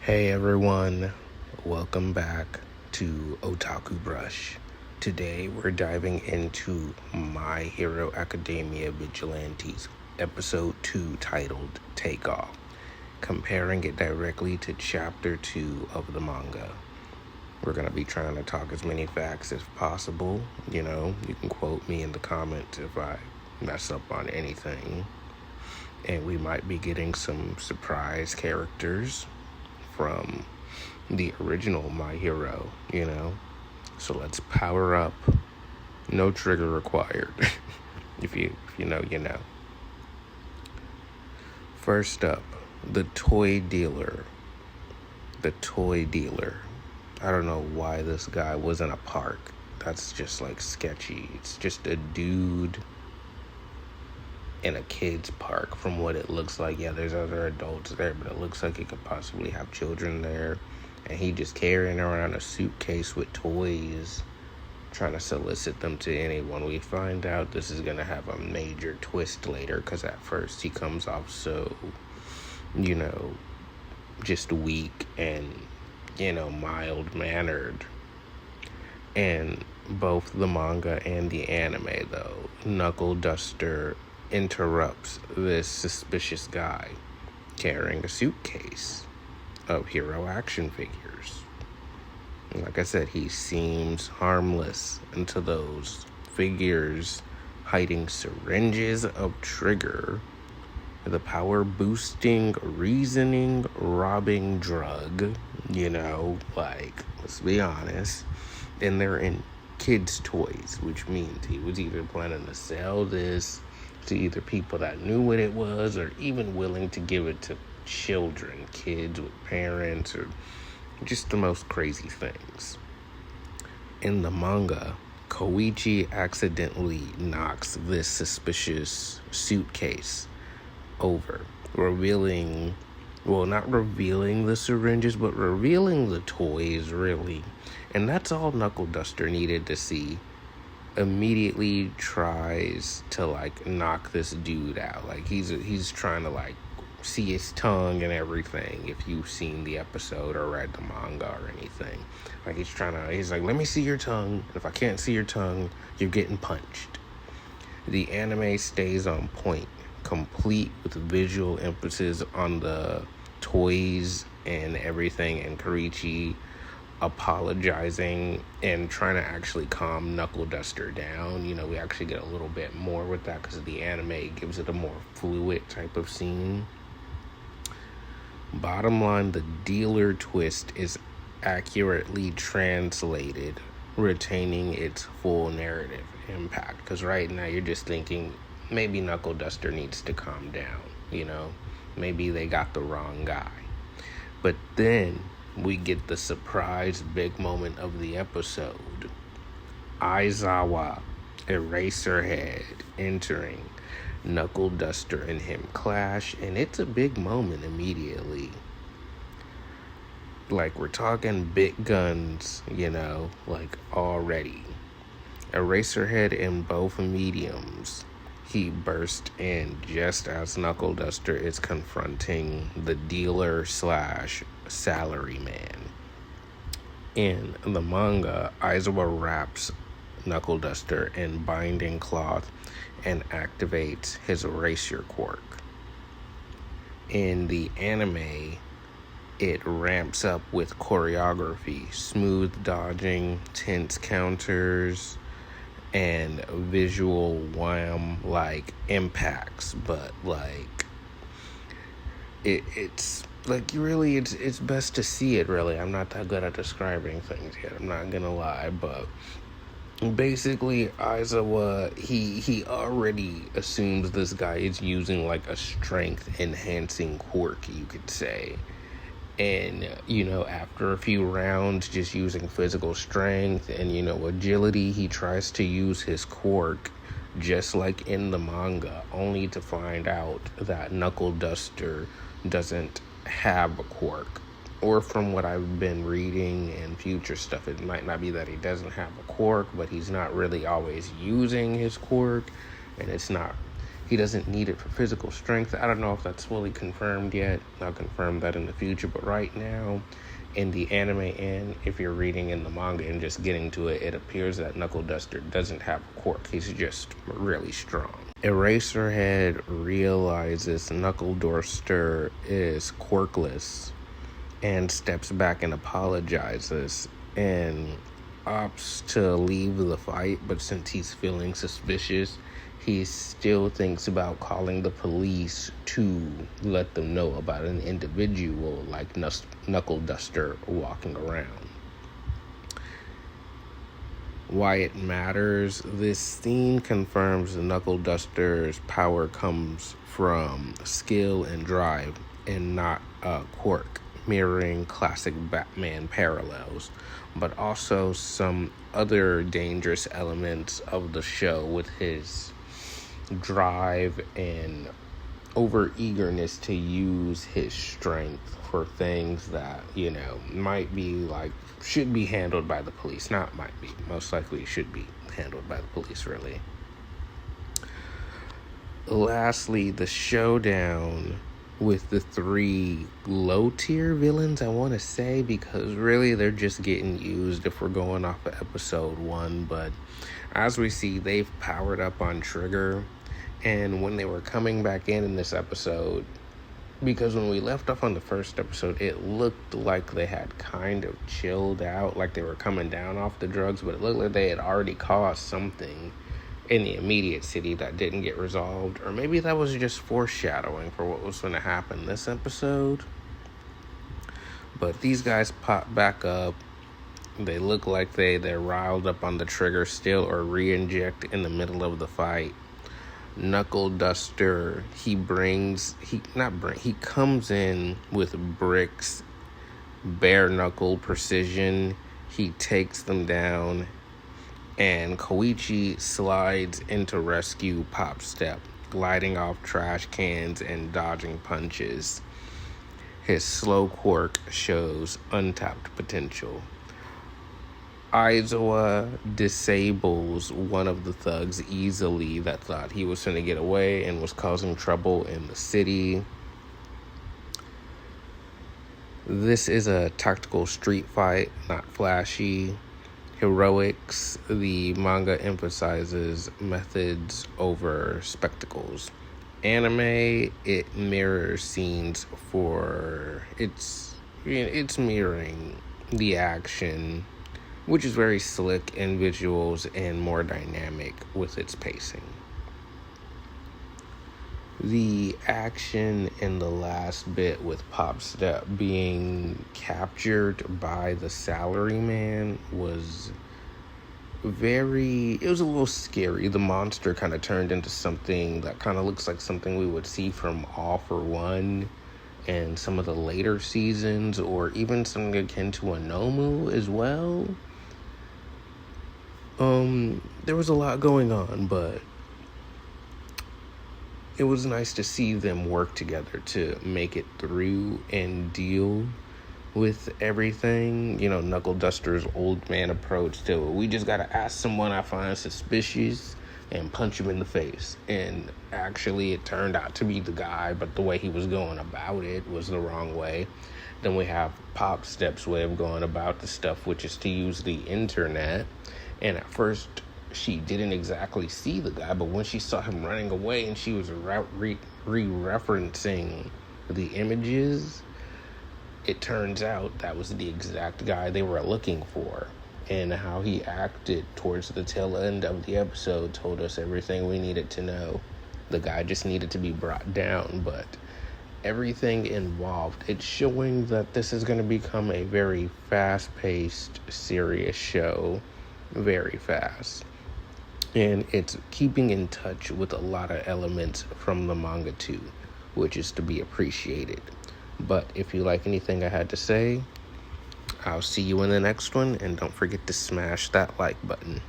Hey everyone, welcome back to Otaku Brush. Today we're diving into My Hero Academia Vigilantes, episode 2 titled Takeoff, comparing it directly to chapter 2 of the manga. We're going to be trying to talk as many facts as possible. You can quote me in the comments if I mess up on anything. And we might be getting some surprise characters from the original My Hero, So let's power up. No trigger required. if you know, you know. First up, the toy dealer. The toy dealer. I don't know why this guy was in a park. That's just sketchy. It's just a dude in a kid's park from what it looks like. Yeah, there's other adults there, but it looks like he could possibly have children there. And he just carrying around a suitcase with toys, trying to solicit them to anyone. We find out this is going to have a major twist later, because at first he comes off so, just weak and, mild-mannered. And both the manga and the anime, though, Knuckle Duster interrupts this suspicious guy carrying a suitcase of hero action figures. Like I said, he seems harmless until those figures hiding syringes of trigger, the power boosting, reasoning robbing drug, let's be honest, and they're in kids' toys, which means he was either planning to sell this to either people that knew what it was or even willing to give it to children, kids with parents, or just the most crazy things. In the manga, Koichi accidentally knocks this suspicious suitcase over, not revealing the syringes, but revealing the toys, really. And that's all Knuckle Duster needed to see. Immediately tries to knock this dude out. He's trying to see his tongue and everything. If you've seen the episode or read the manga or anything, he's like, let me see your tongue. If I can't see your tongue, you're getting punched. The anime stays on point, complete with visual emphasis on the toys and everything, and Koichi apologizing and trying to actually calm Knuckle Duster down. We actually get a little bit more with that because the anime gives it a more fluid type of scene. Bottom line, the dealer twist is accurately translated, retaining its full narrative impact. Because right now you're just thinking maybe Knuckle Duster needs to calm down, maybe they got the wrong guy. But then we get the surprise big moment of the episode. Aizawa, Eraserhead, entering. Knuckle Duster and him clash, and it's a big moment immediately. We're talking big guns, already. Eraserhead in both mediums. He burst in just as Knuckle Duster is confronting the dealer / salary man. In the manga, Aizawa wraps Knuckle Duster in binding cloth and activates his erasure quirk. In the anime, it ramps up with choreography, smooth dodging, tense counters, and visual wham impacts, but it's it's best to see it, really. I'm not that good at describing things yet, I'm not gonna lie, but basically Aizawa, he already assumes this guy is using a strength enhancing quirk, you could say. And, after a few rounds just using physical strength and, agility, he tries to use his quirk just like in the manga, only to find out that Knuckle Duster doesn't have a quirk. Or from what I've been reading and future stuff, it might not be that he doesn't have a quirk, but he's not really always using his quirk. And it's not He doesn't need it for physical strength. I don't know if that's fully confirmed yet. I'll confirm that in the future. But right now, in the anime and if you're reading in the manga and just getting to it, it appears that Knuckle Duster doesn't have a quirk. He's just really strong. Eraserhead realizes Knuckle Duster is quirkless and steps back and apologizes and opts to leave the fight. But since he's feeling suspicious, he still thinks about calling the police to let them know about an individual like Knuckle Duster walking around. Why it matters: this scene confirms Knuckle Duster's power comes from skill and drive and not a quirk, mirroring classic Batman parallels, but also some other dangerous elements of the show with his drive and over eagerness to use his strength for things that, might be like, should be handled by the police. Not might be, most likely should be handled by the police, really. Lastly, the showdown with the 3 low-tier villains, I want to say, because really they're just getting used if we're going off of episode 1. But as we see, they've powered up on Trigger. And when they were coming back in this episode, because when we left off on the first episode, it looked like they had kind of chilled out, like they were coming down off the drugs, but it looked like they had already caused something in the immediate city that didn't get resolved. Or maybe that was just foreshadowing for what was going to happen this episode. But these guys pop back up. They look like they're riled up on the Trigger still, or re-inject in the middle of the fight. Knuckle Duster, he comes in with bricks, bare knuckle precision. He takes them down, and Koichi slides into rescue Pop Step, gliding off trash cans and dodging punches. His slow quirk shows untapped potential. Aizawa disables one of the thugs easily that thought he was going to get away and was causing trouble in the city. This is a tactical street fight, not flashy. Heroics, the manga emphasizes methods over spectacles. Anime, it mirrors scenes for it's mirroring the action, which is very slick in visuals and more dynamic with its pacing. The action in the last bit with Pop Step being captured by the salaryman was it was a little scary. The monster kind of turned into something that kind of looks like something we would see from All for One and some of the later seasons, or even something akin to a Nomu as well. There was a lot going on, but it was nice to see them work together to make it through and deal with everything. Knuckle Duster's old man approach to, we just gotta ask someone I find suspicious and punch him in the face. And actually it turned out to be the guy, but the way he was going about it was the wrong way. Then we have Pop Step's way of going about the stuff, which is to use the internet. And at first, she didn't exactly see the guy, but when she saw him running away and she was re-referencing the images, it turns out that was the exact guy they were looking for. And how he acted towards the tail end of the episode told us everything we needed to know. The guy just needed to be brought down, but everything involved, it's showing that this is going to become a very fast-paced, serious show. Very fast. And it's keeping in touch with a lot of elements from the manga too, which is to be appreciated. But if you like anything I had to say, I'll see you in the next one, and don't forget to smash that like button.